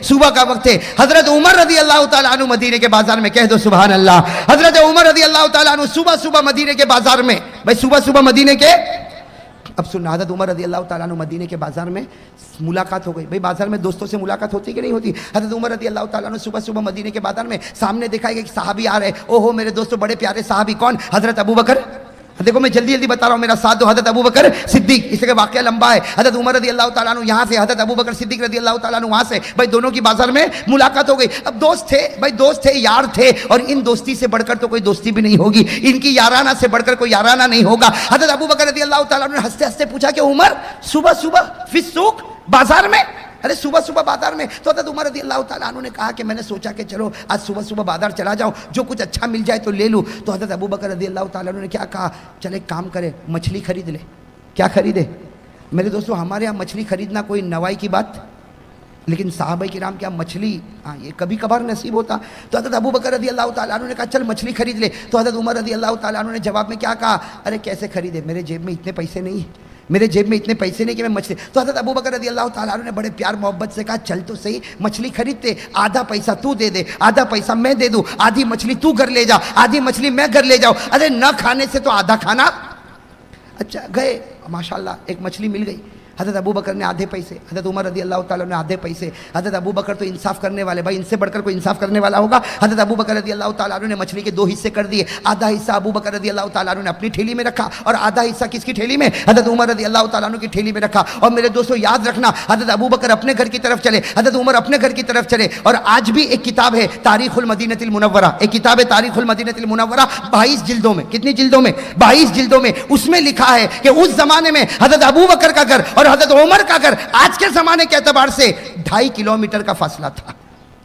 صبح کا وقت ہے. حضرت عمر رضی اللہ تعالیٰ عنہ مدینے کے بازار میں, کہہ دو سبحان اللہ. حضرت عمر رضی اللہ تعالیٰ عنہ صبح مدینے کے بازار میں, بھائی صبح مدینے کے, اب سننا, حضرت عمر رضی اللہ تعالیٰ عنہ مدینے کے بازار میں ملاقات ہو گئی. بھائی بازار میں دوستوں سے ملاقات ہوتی کہ نہیں ہوتی؟ حضرت عمر رضی اللہ تعالیٰ عنہ صبح مدینے کے بازار میں سامنے دیکھا کہ صحابی آ رہے. اوہو میرے دوستوں, بڑے پیارے صحابی. کون؟ حضرت ابو بکر. دیکھو میں جلدی بتا رہا ہوں, میرا ساتھ دو. حضرت ابو بکر صدیق, اس کا واقعہ لمبا ہے. حضرت عمر رضی اللہ تعالیٰ عنہ یہاں سے, حضرت ابو بکر صدیق رضی اللہ تعالیٰ عنہ وہاں سے. بھائی دونوں کی بازار میں ملاقات ہو گئی. اب دوست تھے, بھائی دوست تھے, یار تھے, اور ان دوستی سے بڑھ کر تو کوئی دوستی بھی نہیں ہوگی, ان کی یارانہ سے بڑھ کر کوئی یارانہ نہیں ہوگا. حضرت ابو بکر رضی اللہ تعالیٰ عنہ نے ہنستے ہنستے پوچھا کہ عمر صبح فی السوق, بازار میں, ارے صبح بازار میں. تو حضرت عمر رضی اللہ تعالیٰ عنہ نے کہا کہ میں نے سوچا کہ چلو آج صبح بازار چلا جاؤں, جو کچھ اچھا مل جائے تو لے لوں. تو حضرت ابو بکر رضی اللہ تعالیٰ عنہ نے کیا کہا, چل ایک کام کرے, مچھلی خرید لے. کیا خریدے؟ میرے دوستو, ہمارے یہاں مچھلی خریدنا کوئی نوائی کی بات, لیکن صحابہ کرام کیا مچھلی, یہ کبھی کبھار نصیب ہوتا. تو حضرت ابو بکر رضی اللہ تعالیٰ عنہ نے کہا چل مچھلی خرید لے. تو حضرت عمر رضی اللہ تعالیٰ عنہ نے جواب میں کیا کہا, ارے کیسے خریدے, میرے جیب میں اتنے پیسے نہیں, میرے جیب میں اتنے پیسے نہیں کہ میں مچھلی. تو حضرت ابو بکر رضی اللہ تعالیٰ عنہ نے بڑے پیار محبت سے کہا چل تو صحیح, مچھلی خریدتے, آدھا پیسہ تو دے دے, آدھا پیسہ میں دے دوں, آدھی مچھلی تو گھر لے جا, آدھی مچھلی میں گھر لے جاؤ. ارے نہ کھانے سے تو آدھا کھانا. اچھا گئے, ماشاءاللہ ایک مچھلی مل گئی. حضرت ابو بکر نے آدھے پیسے, حضرت عمر رضی اللہ تعالیٰ نے آدھے پیسے. حضرت ابو بکر تو انصاف کرنے والے, بھائی ان سے بڑھ کر کوئی انصاف کرنے والا ہوگا. حضرت ابو بکر رضی اللہ تعالیٰ نے مچھلی کے 2 حصے کر دیے. آدھا حصہ ابو بکر رضی اللہ تعالیٰ نے اپنی ٹھیلی میں رکھا, اور آدھا حصہ کس کی ٹھیلی میں؟ حضرت عمر رضی اللہ تعالیٰ کی ٹھیلی میں رکھا. اور میرے دوستو یاد رکھنا, حضرت ابو بکر اپنے گھر کی طرف چلے, حضرت عمر اپنے گھر کی طرف چلے. اور آج بھی ایک کتاب ہے تاریخ المدینہ المنورہ, ایک کتاب ہے تاریخ المدینہ المنورہ, 22 جلدوں میں. کتنی جلدوں میں؟ 22 جلدوں میں. اس میں لکھا ہے کہ اس زمانے میں حضرت ابو بکر کا گھر اور حضرت عمر کا گھر آج کے زمانے کے اعتبار سے 2.5 کلومیٹر کا فاصلہ تھا.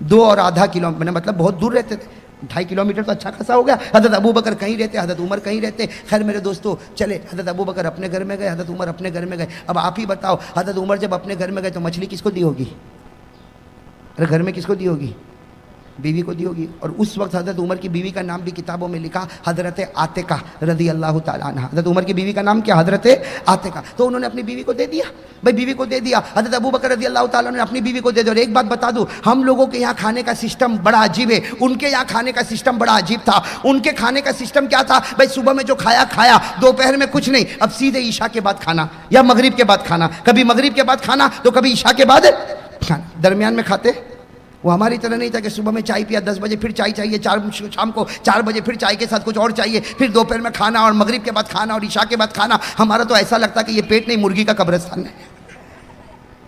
2.5 کلومیٹر, مطلب بہت دور رہتے تھے. 2.5 کلومیٹر تو اچھا خاصا ہو گیا. حضرت ابو بکر کہیں رہتے, حضرت عمر کہیں رہتے. خیر میرے دوستو چلے, حضرت ابو بکر اپنے گھر میں گئے, حضرت عمر اپنے گھر میں گئے. اب آپ ہی بتاؤ, حضرت عمر جب اپنے گھر میں گئے تو مچھلی کس کو دی ہوگی؟ ارے گھر میں کس کو دی ہوگی؟ بیوی کو دی ہوگی. اور اس وقت حضرت عمر کی بیوی کا نام بھی کتابوں میں لکھا حضرت عاتقہ رضی اللہ تعالیٰ عنہ. حضرت عمر کی بیوی کا نام کیا؟ حضرت عاتقہ. تو انہوں نے اپنی بیوی کو دے دیا, بھائی بیوی کو دے دیا. حضرت ابو بکر رضی اللہ تعالیٰ نے اپنی بیوی کو دے دیا. اور ایک بات بتا دوں, ہم لوگوں کے یہاں کھانے کا سسٹم بڑا عجیب ہے, ان کے یہاں کھانے کا سسٹم بڑا عجیب تھا. ان کے کھانے کا سسٹم کیا تھا بھائی؟ صبح میں جو کھایا, دوپہر میں کچھ نہیں, اب سیدھے عشاء کے بعد کھانا یا مغرب کے بعد کھانا. کبھی مغرب کے بعد کھانا تو کبھی عشاء کے بعد کھانا, درمیان میں کھاتے. وہ ہماری طرح نہیں تھا کہ صبح میں چائے پیا, 10 بجے پھر چائے چاہیے, شام کو 4 بجے پھر چائے کے ساتھ کچھ اور چاہیے, پھر دوپہر میں کھانا, اور مغرب کے بعد کھانا, اور عشاء کے بعد کھانا. ہمارا تو ایسا لگتا کہ یہ پیٹ نہیں, مرغی کا قبرستان ہے.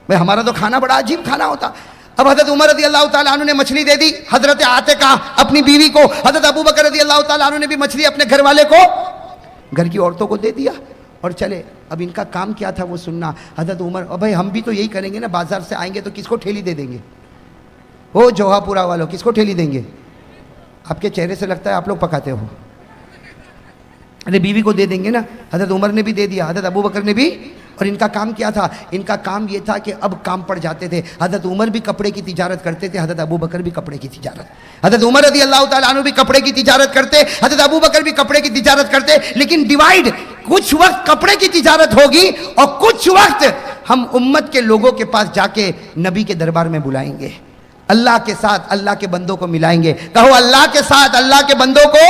بھائی ہمارا تو کھانا بڑا عجیب کھانا ہوتا. اب حضرت عمر رضی اللہ تعالیٰ عنہ نے مچھلی دے دی حضرت عاتقہ اپنی بیوی کو. حضرت ابو بکر رضی اللہ تعالیٰ عنہ نے بھی مچھلی اپنے گھر والے کو, گھر کی عورتوں کو دے دیا. اور چلے, اب ان کا کام کیا تھا وہ سننا. حضرت عمر, اور بھائی ہم بھی تو یہی کریں گے نا, بازار سے آئیں گے تو کس کو ٹھیلی دے دیں گے؟ وہ جوہا پورا والوں کس کو ٹھیلی دیں گے؟ آپ کے چہرے سے لگتا ہے آپ لوگ پکاتے ہو. ارے بیوی کو دے دیں گے نا. حضرت عمر نے بھی دے دیا, حضرت ابو بکر نے بھی. اور ان کا کام کیا تھا؟ ان کا کام یہ تھا کہ اب کام پڑ جاتے تھے. حضرت عمر بھی کپڑے کی تجارت کرتے تھے, حضرت ابو بکر بھی کپڑے کی تجارت. حضرت عمر رضی اللہ تعالیٰ عنہ بھی کپڑے کی تجارت کرتے, حضرت ابو بکر بھی کپڑے کی تجارت کرتے. لیکن ڈیوائیڈ, کچھ وقت کپڑے کی تجارت ہوگی اور کچھ وقت ہم امت کے لوگوں کے پاس جا کے نبی کے دربار میں بلائیں گے, اللہ کے ساتھ اللہ کے بندوں کو ملائیں گے. کہو اللہ کے ساتھ اللہ کے بندوں کو.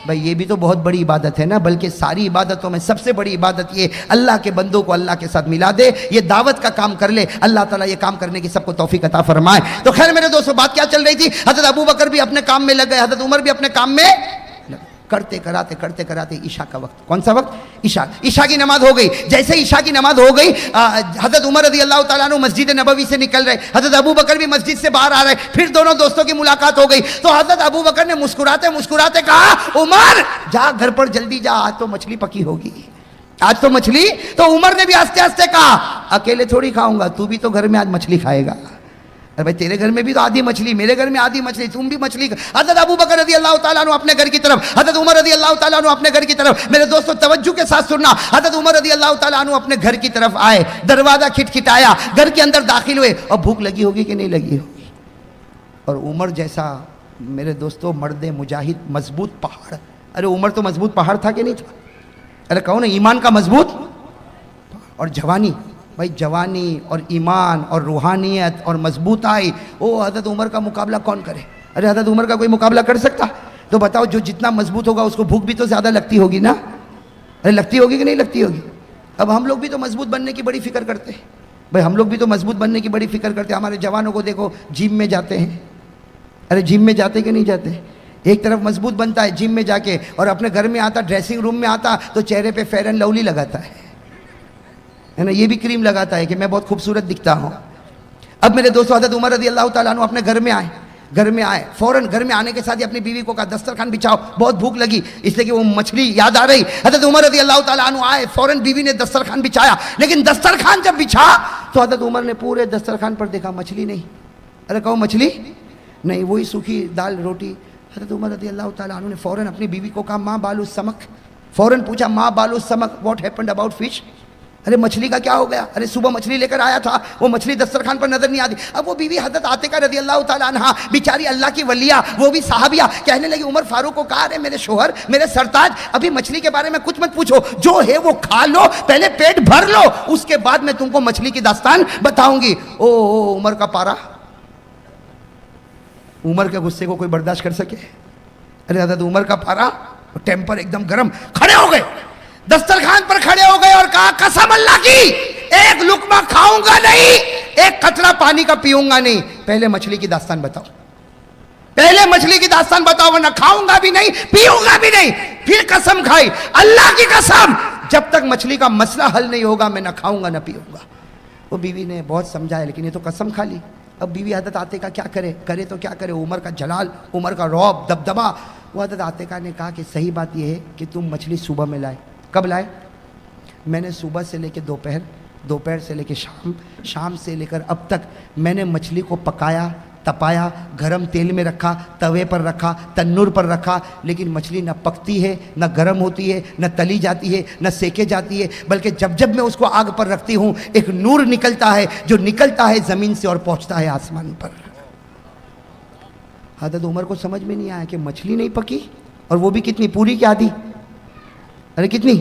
بھائی یہ بھی تو بہت بڑی عبادت ہے نا, بلکہ ساری عبادتوں میں سب سے بڑی عبادت یہ اللہ کے بندوں کو اللہ کے ساتھ ملا دے. یہ دعوت کا کام کر لے, اللہ تعالیٰ یہ کام کرنے کی سب کو توفیق عطا فرمائے. تو خیر میرے دوستو بات کیا چل رہی تھی؟ حضرت ابو بکر بھی اپنے کام میں لگ گئے, حضرت عمر بھی اپنے کام میں کرتے کراتے عشاء کا وقت. کون سا وقت؟ عشاء کی نماز ہو گئی. جیسے عشاء کی نماز ہو گئی, حضرت عمر رضی اللہ تعالیٰ عنہ مسجد نبوی سے نکل رہے, حضرت ابو بکر بھی مسجد سے باہر آ رہے. پھر دونوں دوستوں کی ملاقات ہو گئی. تو حضرت ابو بکر نے مسکراتے کہا, عمر جا گھر پر جلدی جا, آج تو مچھلی پکی ہوگی, آج تو مچھلی. تو عمر نے بھی ہنستے ہنستے کہا, اکیلے تھوڑی کھاؤں گا, تو بھی تو گھر میں آج مچھلی کھائے گا. بھائی تیرے گھر میں بھی تو آدھی مچھلی, میرے گھر میں آدھی مچھلی, تم بھی مچھلی. حضرت ابو بکر رضی اللہ تعالیٰ عنہ اپنے گھر کی طرف, حضرت عمر رضی اللہ تعالیٰ عنہ اپنے گھر کی طرف. میرے دوستو توجہ کے ساتھ سننا, حضرت عمر رضی اللہ تعالیٰ عنہ اپنے گھر کی طرف آئے, دروازہ کھٹکھٹایا, گھر کے اندر داخل ہوئے. اور بھوک لگی ہوگی کہ نہیں لگی ہوگی؟ اور عمر جیسا میرے دوستو مرد مجاہد, مضبوط پہاڑ. ارے عمر تو مضبوط پہاڑ تھا کہ نہیں تھا؟ ارے کہو نا, ایمان کا مضبوط, اور جوانی بھائی جوانی اور ایمان اور روحانیت اور مضبوطائی، وہ حضرت عمر کا مقابلہ کون کرے؟ ارے حضرت عمر کا کوئی مقابلہ کر سکتا؟ تو بتاؤ جو جتنا مضبوط ہوگا اس کو بھوک بھی تو زیادہ لگتی ہوگی نا؟ ارے لگتی ہوگی کہ نہیں لگتی ہوگی؟ اب ہم لوگ بھی تو مضبوط بننے کی بڑی فکر کرتے ہیں بھائی، ہم لوگ بھی تو مضبوط بننے کی بڑی فکر کرتے ہیں۔ ہمارے جوانوں کو دیکھو جم میں جاتے ہیں، ارے جم میں جاتے کہ نہیں جاتے؟ ایک طرف مضبوط بنتا ہے جم میں جا کے، اور اپنے گھر میں آتا، ڈریسنگ روم میں آتا تو چہرے پہ فیئر اینڈ لولی لگاتا ہے نا، یہ بھی کریم لگاتا ہے کہ میں بہت خوبصورت دکھتا ہوں۔ اب میرے دوستو حضرت عمر رضی اللہ تعالیٰ عنہ اپنے گھر میں آئے، فوراً گھر میں آنے کے ساتھ ہی اپنی بیوی کو کہا دسترخوان بچھاؤ، بہت بھوک لگی، اس لیے کہ وہ مچھلی یاد آ رہی۔ حضرت عمر رضی اللہ تعالیٰ عنہ آئے، فوراً بیوی نے دسترخوان بچھایا، لیکن دسترخوان جب بچھا تو حضرت عمر نے پورے دسترخوان پر دیکھا مچھلی نہیں۔ ارے کہو مچھلی نہیں، وہی سوکھی دال روٹی۔ حضرت عمر رضی اللہ تعالیٰ عنہ نے فوراً اپنی بیوی کو کہا ماں بالو سمک، فوراً پوچھا ماں بالو سمک، واٹ ہیپنڈ اباؤٹ فش؟ ارے مچھلی کا کیا ہو گیا؟ ارے صبح مچھلی لے کر آیا تھا، وہ مچھلی دسترخوان پر نظر نہیں آتی۔ اب وہ بیوی حضرت عاتقہ رضی اللہ تعالیٰ عنہ بیچاری اللہ کی ولیہ، وہ بھی صحابیہ، کہنے لگی عمر فاروق کو کہا، ارے میرے شوہر، میرے سرتاج، ابھی مچھلی کے بارے میں کچھ مت پوچھو، جو ہے وہ کھا لو، پہلے پیٹ بھر لو، اس کے بعد میں تم کو مچھلی کی داستان بتاؤں گی۔ او عمر کا پارا، عمر کے غصے کو کوئی برداشت کر سکے؟ ارے حضرت عمر کا پارا، ٹیمپر ایک دم گرم، کھڑے ہو گئے، دسترخوان پر کھڑے ہو گئے اور کہا قسم اللہ کی ایک لقمہ کھاؤں گا نہیں، ایک قطرہ پانی کا پیوں گا نہیں، پہلے مچھلی کی داستان بتاؤ، پہلے مچھلی کی داستان بتاؤ، ورنہ کھاؤں گا بھی نہیں پیوں گا بھی نہیں۔ پھر قسم کھائی، اللہ کی قسم جب تک مچھلی کا مسئلہ حل نہیں ہوگا میں نہ کھاؤں گا نہ پیوں گا۔ وہ بیوی نے بہت سمجھایا لیکن یہ تو قسم کھا لی۔ اب بیوی حضرت عاتقہ کیا کرے تو کیا کرے؟ عمر کا جلال، عمر کا رعب، دبدبا۔ وہ حضرت عاتقہ نے کہا کہ صحیح بات یہ ہے کہ تم مچھلی صبح میں لائے۔ کب لائے؟ میں نے صبح سے لے کے دوپہر سے لے کے شام سے لے کر اب تک میں نے مچھلی کو پکایا، تپایا، گرم تیل میں رکھا، توے پر رکھا، تنور پر رکھا، لیکن مچھلی نہ پکتی ہے، نہ گرم ہوتی ہے، نہ تلی جاتی ہے، نہ سیکے جاتی ہے، بلکہ جب میں اس کو آگ پر رکھتی ہوں ایک نور نکلتا ہے جو نکلتا ہے زمین سے اور پہنچتا ہے آسمان پر۔ حضرت عمر کو سمجھ میں نہیں آیا کہ مچھلی نہیں پکی، اور وہ بھی کتنی، پوری کی آدھی؟ ارے کتنی؟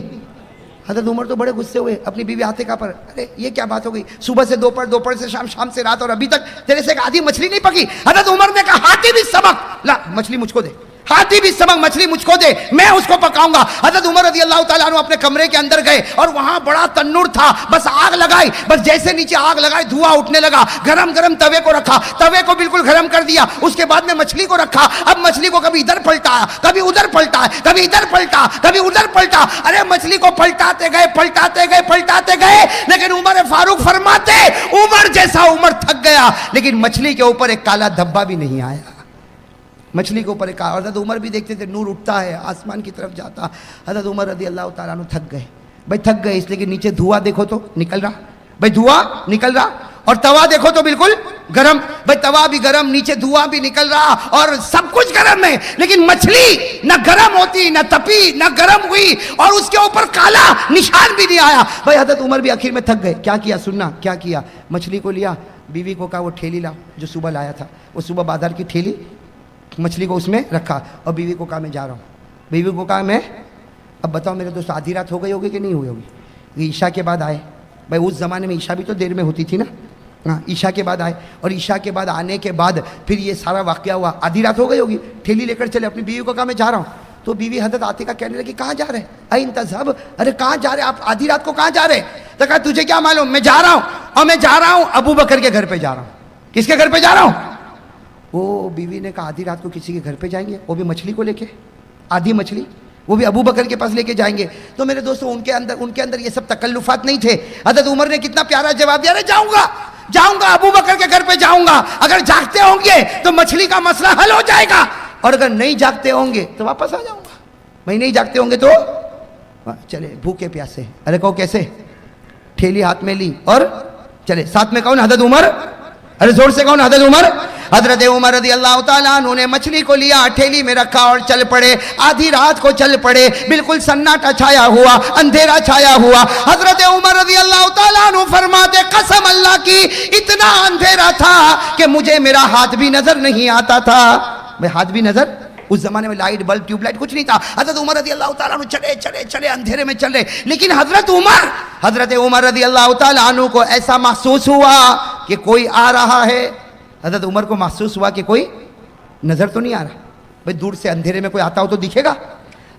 حضرت عمر تو بڑے غصے ہوئے اپنی بیوی عاتقہ پر، ارے یہ کیا بات ہو گئی، صبح سے دوپہر سے شام سے رات، اور ابھی تک تیرے سے ایک آدھی مچھلی نہیں پکی۔ حضرت عمر نے کہا ہاتھی بھی سمک لا، مچھلی مجھ کو دے، ہاتھی بھی سمک مچھلی مجھ کو دے، میں اس کو پکاؤں گا۔ حضرت عمر رضی اللہ تعالیٰ عنہ اپنے کمرے کے اندر گئے اور وہاں بڑا تنور تھا، بس آگ لگائی، بس جیسے نیچے آگ لگائی دھواں اٹھنے لگا، گرم توے کو رکھا، توے کو بالکل گرم کر دیا، اس کے بعد میں مچھلی کو رکھا۔ اب مچھلی کو کبھی ادھر پلٹایا، کبھی ادھر پلٹا، کبھی ادھر پلٹا، کبھی ادھر پلٹا، ارے مچھلی کو پلٹاتے گئے، لیکن عمر فاروق فرماتے عمر جیسا عمر تھک گیا لیکن مچھلی کے اوپر ایک کالا دھبا بھی نہیں آیا۔ مچھلی کے اوپر ایک، حضرت عمر بھی دیکھتے تھے نور اٹھتا ہے آسمان کی طرف جاتا۔ حضرت عمر رضی اللہ تعالیٰ عنہ تھک گئے اس لیے کہ نیچے دھواں دیکھو تو نکل رہا، اور توا دیکھو تو بالکل گرم، توا بھی گرم، نیچے دھواں بھی نکل رہا اور سب کچھ گرم ہے، لیکن مچھلی نہ گرم ہوتی، نہ تپی، نہ گرم ہوئی، اور اس کے اوپر کالا نشان بھی نہیں آیا۔ حضرت عمر بھی آخر میں تھک گئے، کیا کیا سننا، کیا کیا؟ مچھلی کو لیا، بیوی کو کہا وہ ٹھیلی لا جو صبح لایا تھا، وہ صبح بازار کی ٹھیلی، مچھلی کو اس میں رکھا، اور بیوی کو کہا میں جا رہا ہوں، بیوی کو کہا میں، اب بتاؤ میرے دوست آدھی رات ہو گئی ہوگی کہ نہیں ہوئی ہوگی؟ عشاء کے بعد آئے، اس زمانے میں عشاء بھی تو دیر میں ہوتی تھی نا، عشاء کے بعد آئے، اور عشاء کے بعد آنے کے بعد پھر یہ سارا واقعہ ہوا، آدھی رات ہو گئی ہوگی، ٹھیلی لے کر چلے، اپنی بیوی کو کہا میں جا رہا ہوں۔ تو بیوی حضرت عاتقہ کہنے لگی کہاں جا رہے؟ این تذهب، ارے کہاں جا رہے آپ آدھی رات کو، کہاں جا رہے؟ تو کہا تجھے کیا معلوم، میں جا رہا ہوں، اور میں جا رہا ہوں ابو بکر کے گھر پہ جا رہا ہوں۔ کس کے گھر پہ جا رہا ہوں؟ وہ بیوی نے کہا آدھی رات کو کسی کے گھر پہ جائیں گے، وہ بھی مچھلی کو لے کے، آدھی مچھلی، وہ بھی ابو بکر کے پاس لے کے جائیں گے؟ تو میرے دوستو ان کے اندر یہ سب تکلفات نہیں تھے۔ حضرت عمر نے کتنا پیارا جواب دیا، ارے جاؤں گا ابو بکر کے گھر پہ جاؤں گا، اگر جاگتے ہوں گے تو مچھلی کا مسئلہ حل ہو جائے گا، اور اگر نہیں جاگتے ہوں گے تو واپس آ جاؤں گا، میں نہیں جاگتے ہوں گے تو چلے بھوکے پیاسے۔ ارے کہو کیسے؟ ٹھیلی ہاتھ میں لی اور چلے، ساتھ میں کون؟ حضرت عمر، ارے زور سے کون؟ حضرت عمر۔ حضرت عمر رضی اللہ تعالیٰ عنہ نے مچھلی کو لیا، ٹھیلی میں رکھا اور چل پڑے، آدھی رات کو چل پڑے، بالکل سناٹا چھایا ہوا، اندھیرا چھایا ہوا۔ حضرت عمر رضی اللہ تعالیٰ عنہ فرماتے قسم اللہ کی اتنا اندھیرا تھا کہ مجھے میرا ہاتھ بھی نظر نہیں آتا تھا، میں ہاتھ بھی نظر اس زمانے میں لائٹ بلب ٹیوب لائٹ کچھ نہیں تھا. حضرت عمر رضی اللہ تعالیٰ عنہ چلے اندھیرے میں چل رہے, لیکن حضرت عمر رضی اللہ تعالیٰ عنہ کو ایسا محسوس ہوا کہ کوئی آ رہا ہے. حضرت عمر کو محسوس ہوا کہ کوئی نظر تو نہیں آ رہا. بھئی دور سے اندھیرے میں کوئی آتا ہو تو دکھے گا.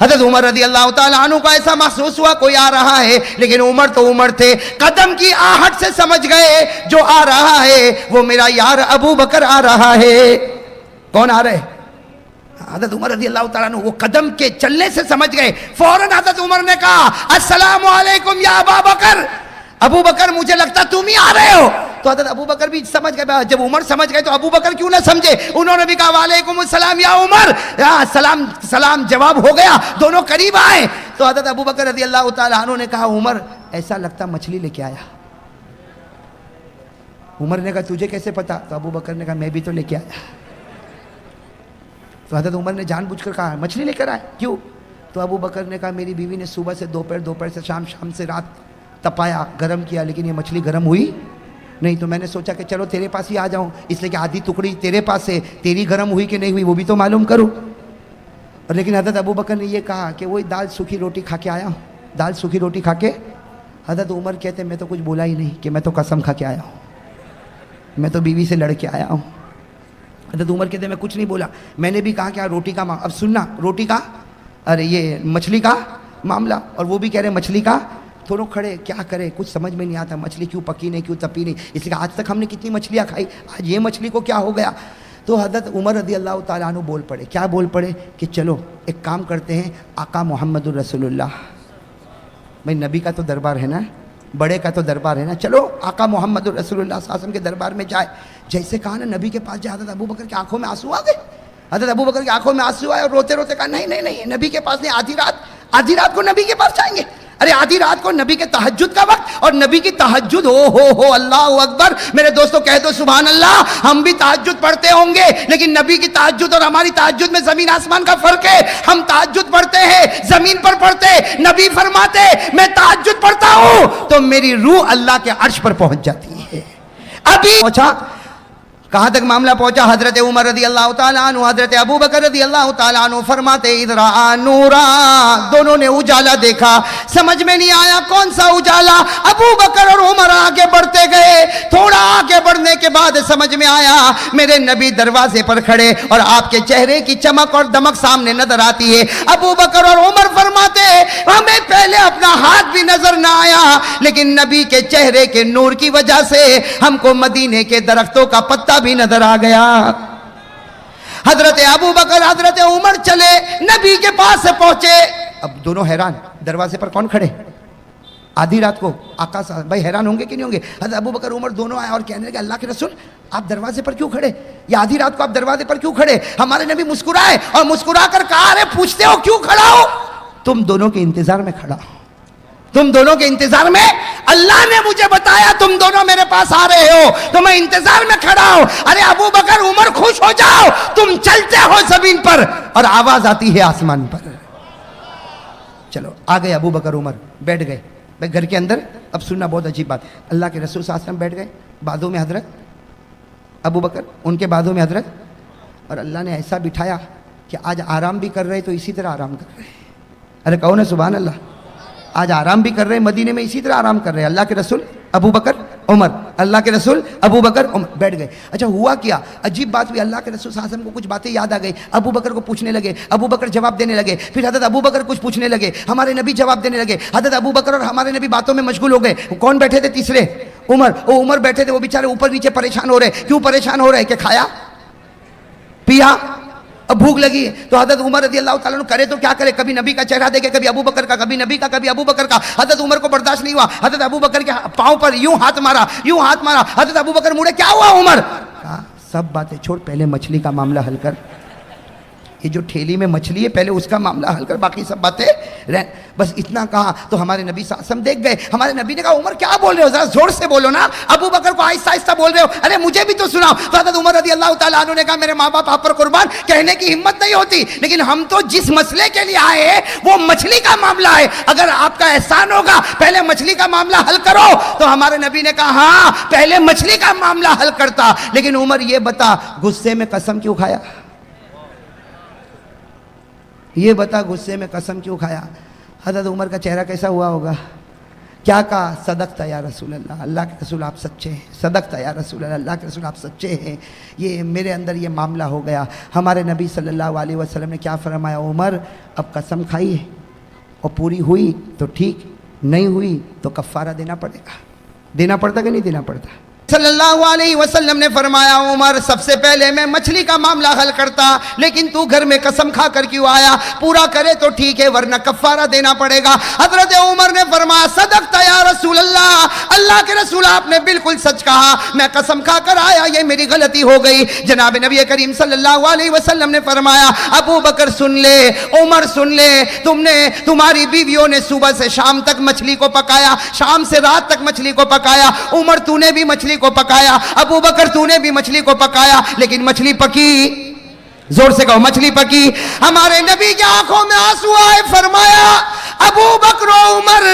حضرت عمر رضی اللہ تعالیٰ عنہ کو ایسا محسوس ہوا کوئی آ رہا ہے, لیکن عمر تو عمر تھے, قدم کی آہٹ سے سمجھ گئے جو آ رہا ہے وہ میرا یار ابو بکر آ رہا ہے. کون آ رہے؟ حضرت عمر رضی اللہ تعالیٰ عنہ وہ قدم کے چلنے سے سمجھ گئے. فوراً حضرت عمر نے کہا السلام علیکم یا ابا بکر. ابو بکر مجھے لگتا تم ہی آ رہے ہو. تو حضرت ابو بکر بھی سمجھ گئے. جب عمر سمجھ گئے تو ابو بکر کیوں نہ سمجھے, انہوں نے بھی کہا وعلیکم السلام یا عمر. سلام جواب ہو گیا, دونوں قریب آئے. تو حضرت ابو بکر رضی اللہ تعالیٰ عنہ نے کہا عمر ایسا لگتا مچھلی لے کے آیا. عمر نے کہا تجھے کیسے پتا؟ تو ابو بکر نے کہا میں بھی تو لے کے آیا. تو حضرت عمر نے جان بوجھ کر کہا مچھلی لے کر آئے کیوں؟ تو ابو بکر نے کہا میری بیوی نے صبح سے دوپہر سے شام سے رات تپایا, گرم کیا, لیکن یہ مچھلی گرم ہوئی نہیں. تو میں نے سوچا کہ چلو تیرے پاس ہی آ جاؤں, اس لیے کہ آدھی ٹکڑی تیرے پاس ہے, تیری گرم ہوئی کہ نہیں ہوئی وہ بھی تو معلوم کروں. اور لیکن حضرت ابو بکر نے یہ کہا کہ وہی دال سوکھی روٹی کھا کے آیا ہوں, دال سوکھی روٹی کھا کے. حضرت عمر کہتے میں تو کچھ بولا ہی نہیں کہ میں تو قسم کھا کے آیا ہوں, میں تو بیوی سے لڑ کے آیا ہوں. حضرت عمر کہتے میں کچھ نہیں بولا, میں نے بھی کہا کہ روٹی کا اب سننا روٹی کا ارے یہ مچھلی کا معاملہ, اور وہ بھی کہہ رہے مچھلی کا. تھوڑوں کھڑے کیا کرے, کچھ سمجھ میں نہیں آتا مچھلی کیوں پکی نہیں کیوں تپی نہیں, اس لیے آج تک ہم نے کتنی مچھلیاں کھائی, آج یہ مچھلی کو کیا ہو گیا. تو حضرت عمر رضی اللہ تعالیٰ عنہ بول پڑے. کیا بول پڑے کہ چلو ایک کام کرتے ہیں, آقا محمد الرسول اللہ, بھائی نبی کا تو دربار ہے نا, بڑے کا تو دربار ہے نا, چلو آقا محمد الرسول اللہ صلی اللہ علیہ وسلم کے دربار میں جائے. جیسے کہا نا نبی کے پاس جائے, حضرت ابو بکر کی آنکھوں میں آنسو آ گئے. حضرت ابو بکر کی آنکھوں میں آنسو آئے اور روتے روتے کہا نہیں نبی کے پاس نہیں, آدھی رات کو نبی کے پاس جائیں گے. ارے آدھی رات کو نبی کے تہجد کا وقت, اور نبی کی تہجد ہو اللہ اکبر. میرے دوستو کہہ دو سبحان اللہ. ہم بھی تہجد پڑھتے ہوں گے, لیکن نبی کی تہجد اور ہماری تہجد میں زمین آسمان کا فرق ہے. ہم تہجد پڑھتے ہیں زمین پر پڑھتے, نبی فرماتے میں تہجد پڑھتا ہوں تو میری روح اللہ کے عرش پر پہنچ جاتی ہے. ابھی پہنچا, کہاں تک معاملہ پہنچا؟ حضرت عمر رضی اللہ تعالیٰ عنہ, حضرت ابو بکر رضی اللہ تعالیٰ عنہ فرماتے اذ رأى نورا, دونوں نے اجالا دیکھا. سمجھ میں نہیں آیا کون سا اجالا. ابو بکر اور عمر آگے بڑھتے گئے, تھوڑا آگے بڑھنے کے بعد سمجھ میں آیا میرے نبی دروازے پر کھڑے اور آپ کے چہرے کی چمک اور دمک سامنے نظر آتی ہے. ابو بکر اور عمر فرماتے ہمیں پہلے اپنا ہاتھ بھی نظر نہ آیا, لیکن نبی کے چہرے کے نور کی وجہ سے ہم کو مدینے کے درختوں کا پتا بھی نظر آ گیا. حضرت ابو بکر حضرت عمر چلے, نبی کے پاس سے پہنچے. اب دونوں حیران, دروازے پر کون کھڑے آدھی رات کو, آقا صاحب. بھائی حیران ہوں گے کہ نہیں ہوں گے؟ حضرت ابو بکر عمر دونوں آئے اور کہنے لگے اللہ کے رسول آپ دروازے پر کیوں کھڑے, یا آدھی رات کو آپ دروازے پر کیوں کھڑے؟ ہمارے نبی مسکرائے اور مسکرا کر کہا ارے پوچھتے ہو کیوں کھڑا ہو؟ تم دونوں کے انتظار میں کھڑا ہو, تم دونوں کے انتظار میں. اللہ نے مجھے بتایا تم دونوں میرے پاس آ رہے ہو تو میں انتظار میں کھڑا ہوں. ارے ابو بکر عمر خوش ہو جاؤ, تم چلتے ہو زمین پر اور آواز آتی ہے آسمان پر. چلو آ گئے ابو بکر عمر, بیٹھ گئے بھائی گھر کے اندر. اب سننا بہت عجیب بات, اللہ کے رسول صلی اللہ علیہ وسلم بیٹھ گئے, بازوں میں حضرت ابو بکر, ان کے بازوں میں حضرت, اور اللہ نے ایسا بٹھایا کہ آج آرام بھی کر رہے تو اسی طرح آرام کر رہے. ارے کہو نا سبحان اللہ. آج آرام بھی کر رہے ہیں مدینے میں اسی طرح آرام کر رہے ہیں. اللہ کے رسول ابو بکر عمر, اللہ کے رسول ابو بکر عمر بیٹھ گئے. اچھا ہوا کیا عجیب بات ہوئی, اللہ کے رسول صلی اللہ علیہ وسلم کو کچھ باتیں یاد آ گئی. ابو بکر کو پوچھنے لگے, ابو بکر جواب دینے لگے. پھر حضرت ابو بکر کچھ پوچھنے لگے, ہمارے نبی جواب دینے لگے. حضرت ابو بکر اور ہمارے نبی باتوں میں مشغول ہو گئے. کون بیٹھے تھے تیسرے؟ عمر. وہ عمر بیٹھے تھے, وہ بیچارے اوپر نیچے پریشان ہو رہے. کیوں پریشان ہو رہے کہ کھایا پیا, اب بھوک لگی ہے. تو حضرت عمر رضی اللہ تعالیٰ عنہ کرے تو کیا کرے, کبھی نبی کا چہرہ دیکھے, کبھی ابو بکر کا, کبھی نبی کا, کبھی ابو بکر کا. حضرت عمر کو برداشت نہیں ہوا, حضرت ابو بکر کے پاؤں پر یوں ہاتھ مارا, یوں ہاتھ مارا. حضرت ابو بکر مڑے, کیا ہوا عمر؟ کہا سب باتیں چھوڑ, پہلے مچھلی کا معاملہ حل کر. یہ جو ٹھیلی میں مچھلی ہے پہلے اس کا معاملہ حل کر, باقی سب باتیں رہ. بس اتنا کہا تو ہمارے نبی صلی اللہ علیہ وسلم دیکھ گئے. ہمارے نبی نے کہا عمر کیا بول رہے ہو, ذرا زور سے بولو نا. ابو بکر کو آہستہ آہستہ بول رہے ہو, ارے مجھے بھی تو سناؤ. تو حضرت عمر رضی اللہ تعالیٰ عنہ نے کہا میرے ماں باپ آپ پر قربان, کہنے کی ہمت نہیں ہوتی, لیکن ہم تو جس مسئلے کے لیے آئے ہیں وہ مچھلی کا معاملہ ہے. اگر آپ کا احسان ہوگا پہلے مچھلی کا معاملہ حل کرو. تو ہمارے نبی نے کہا ہاں پہلے مچھلی کا معاملہ حل کرتا, لیکن عمر یہ بتا غصے میں قسم کیوں کھایا؟ یہ بتا غصے میں قسم کیوں کھایا؟ حضرت عمر کا چہرہ کیسا ہوا ہوگا؟ کیا کہا؟ صدقت یا رسول اللہ، اللہ کے رسول آپ سچے ہیں، صدقت یا رسول اللہ، اللہ کے رسول آپ سچے ہیں، یہ میرے اندر یہ معاملہ ہو گیا۔ ہمارے نبی صلی اللہ علیہ وسلم نے کیا فرمایا؟ عمر اب قسم کھائی ہے اور پوری ہوئی تو ٹھیک، نہیں ہوئی تو کفارہ دینا پڑے گا۔ دینا پڑتا کہ نہیں دینا پڑتا؟ صلی اللہ علیہ وسلم نے فرمایا عمر سب سے پہلے میں مچھلی کا معاملہ حل کرتا، لیکن تو گھر میں قسم کھا کر کیوں آیا؟ پورا کرے تو ٹھیک ہے ورنہ کفارہ دینا پڑے گا۔ حضرت عمر نے فرمایا صدقت یا رسول اللہ، اللہ کے رسول آپ نے بالکل سچ کہا، میں قسم کھا کر آیا، یہ میری غلطی ہو گئی۔ جناب نبی کریم صلی اللہ علیہ وسلم نے فرمایا ابو بکر سن لے، عمر سن لے، تمہاری بیویوں نے صبح سے شام تک مچھلی کو پکایا، شام سے رات تک مچھلی کو پکایا، عمر تو نے بھی مچھلی کو پکایا، ابو بکر تو نے بھی مچھلی کو پکایا، لیکن مچھلی پکی، زور سے کہو مچھلی پکی۔ ہمارے نبی کی آنکھوں میں آنسو آئے، فرمایا ابو بکر و عمر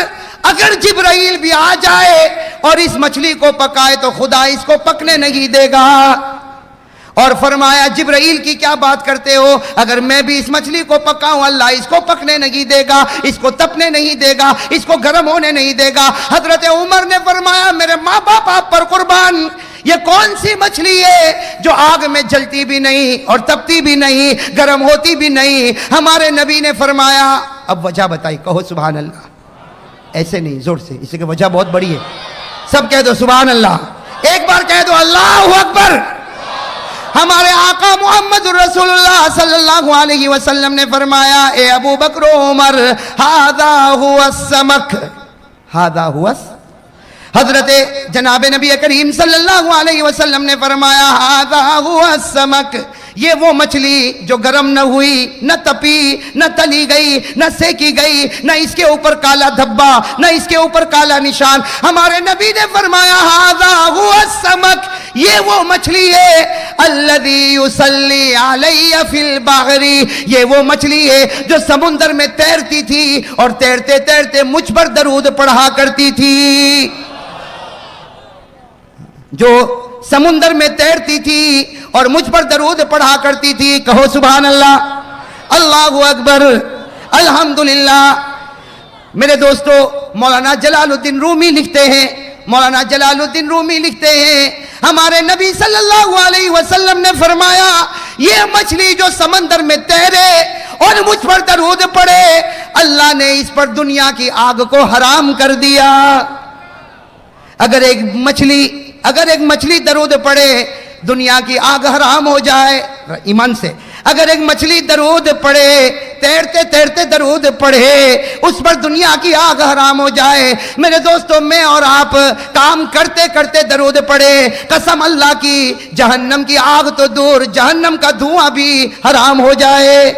اگر جبرائیل بھی آ جائے اور اس مچھلی کو پکائے تو خدا اس کو پکنے نہیں دے گا۔ اور فرمایا جبرائیل کی کیا بات کرتے ہو، اگر میں بھی اس مچھلی کو پکاؤں اللہ اس کو پکنے نہیں دے گا، اس کو تپنے نہیں دے گا، اس کو گرم ہونے نہیں دے گا۔ حضرت عمر نے فرمایا میرے ماں باپ آپ پر قربان، یہ کون سی مچھلی ہے جو آگ میں جلتی بھی نہیں اور تپتی بھی نہیں، گرم ہوتی بھی نہیں؟ ہمارے نبی نے فرمایا اب وجہ بتائی، کہو سبحان اللہ، ایسے نہیں زور سے، اس کی وجہ بہت بڑی ہے، سب کہہ دو سبحان اللہ، ایک بار کہہ دو اللہ اکبر۔ ہمارے آقا محمد رسول اللہ صلی اللہ علیہ وسلم نے فرمایا اے ابو بکر و عمر ہذا هو السمک، ہذا هو حضرت جناب نبی کریم صلی اللہ علیہ وسلم نے فرمایا ہذا هو السمک، یہ وہ مچھلی جو گرم نہ ہوئی، نہ تپی، نہ تلی گئی، نہ سیکی گئی، نہ اس کے اوپر کالا دھبا، نہ اس کے اوپر کالا نشان۔ ہمارے نبی نے فرمایا ھذا ھو السمک، یہ وہ مچھلی ہے الذی یصلی علی فی البحر، یہ وہ مچھلی ہے جو سمندر میں تیرتی تھی اور تیرتے تیرتے مجھ پر درود پڑھا کرتی تھی، جو سمندر میں تیرتی تھی اور مجھ پر درود پڑھا کرتی تھی، کہو سبحان اللہ، اللہ اکبر، الحمدللہ۔ میرے دوستو مولانا جلال الدین رومی لکھتے ہیں، مولانا جلال الدین رومی لکھتے ہیں ہمارے نبی صلی اللہ علیہ وسلم نے فرمایا یہ مچھلی جو سمندر میں تیرے اور مجھ پر درود پڑے اللہ نے اس پر دنیا کی آگ کو حرام کر دیا۔ اگر ایک مچھلی درود پڑے دنیا کی آگ حرام ہو جائے، ایمان سے اگر ایک مچھلی درود پڑے، تیرتے تیرتے درود پڑھے، اس پر دنیا کی آگ حرام ہو جائے، میرے دوستو میں اور آپ کام کرتے کرتے درود پڑھے، قسم اللہ کی جہنم کی آگ تو دور، جہنم کا دھواں بھی حرام ہو جائے۔